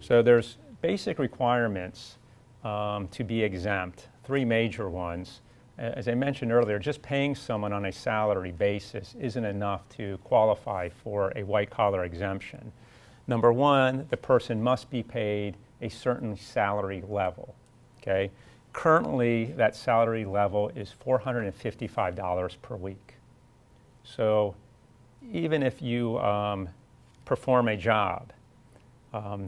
So there's basic requirements to be exempt, three major ones. As I mentioned earlier, just paying someone on a salary basis isn't enough to qualify for a white-collar exemption. Number one, the person must be paid a certain salary level, okay? Currently, that salary level is $455 per week. So even if you perform a job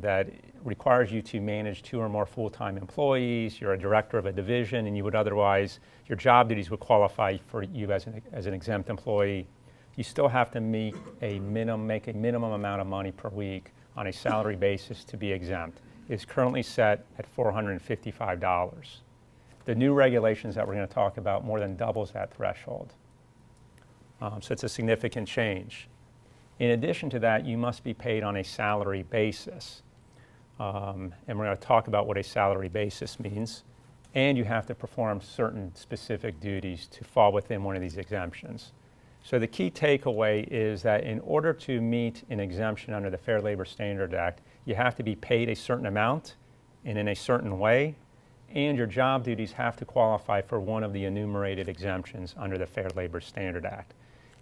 that requires you to manage 2 or more full-time employees, you're a director of a division, and you would otherwise, your job duties would qualify for you as an exempt employee, you still have to make a minimum amount of money per week on a salary basis to be exempt. It's currently set at $455. The new regulations that we're going to talk about more than doubles that threshold. So it's a significant change. In addition to that, you must be paid on a salary basis. And we're going to talk about what a salary basis means. And you have to perform certain specific duties to fall within one of these exemptions. So the key takeaway is that in order to meet an exemption under the Fair Labor Standards Act, you have to be paid a certain amount and in a certain way, and your job duties have to qualify for one of the enumerated exemptions under the Fair Labor Standards Act.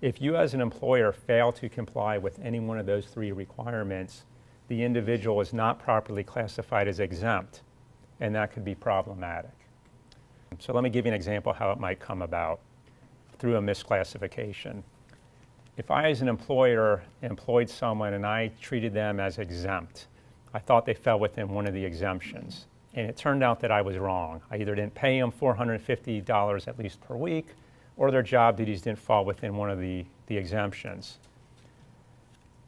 If you as an employer fail to comply with any one of those three requirements, the individual is not properly classified as exempt, and that could be problematic. So let me give you an example how it might come about through a misclassification. If I as an employer employed someone and I treated them as exempt, I thought they fell within one of the exemptions, and it turned out that I was wrong. I either didn't pay them $450 at least per week, or their job duties didn't fall within one of the exemptions.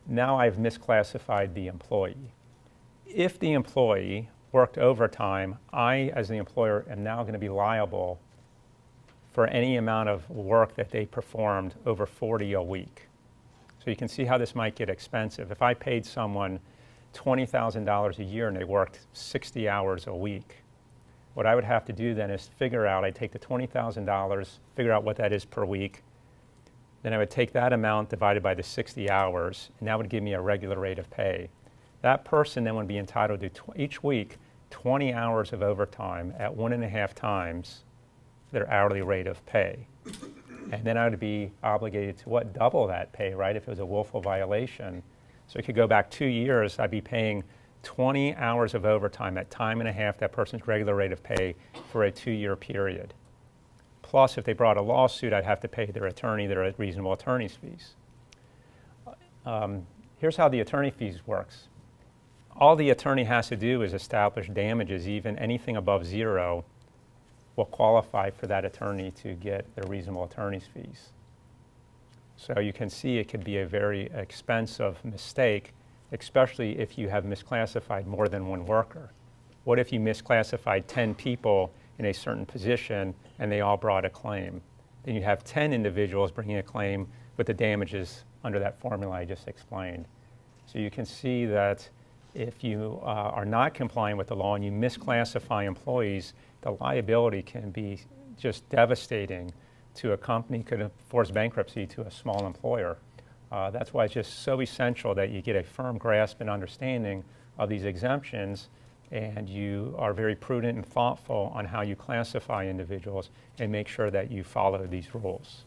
Now I've misclassified the employee. If the employee worked overtime, I, as the employer, am now going to be liable for any amount of work that they performed over 40 a week. So you can see how this might get expensive. If I paid someone $20,000 a year and they worked 60 hours a week, what I would have to do then is figure out, I'd take the $20,000, figure out what that is per week, then I would take that amount divided by the 60 hours, and that would give me a regular rate of pay. That person then would be entitled to each week 20 hours of overtime at 1.5 times their hourly rate of pay. And then I would be obligated to double that pay, right, if it was a willful violation. So it could go back 2 years, I'd be paying 20 hours of overtime at time and a half that person's regular rate of pay for a 2-year period. Plus, if they brought a lawsuit, I'd have to pay their attorney their reasonable attorney's fees. Here's how the attorney fees works. All the attorney has to do is establish damages, even anything above 0 will qualify for that attorney to get their reasonable attorney's fees. So you can see it could be a very expensive mistake, especially if you have misclassified more than one worker. What if you misclassified 10 people in a certain position and they all brought a claim? Then you have 10 individuals bringing a claim with the damages under that formula I just explained. So you can see that if you are not complying with the law and you misclassify employees, the liability can be just devastating to a company, could force bankruptcy to a small employer. That's why it's just so essential that you get a firm grasp and understanding of these exemptions, and you are very prudent and thoughtful on how you classify individuals and make sure that you follow these rules.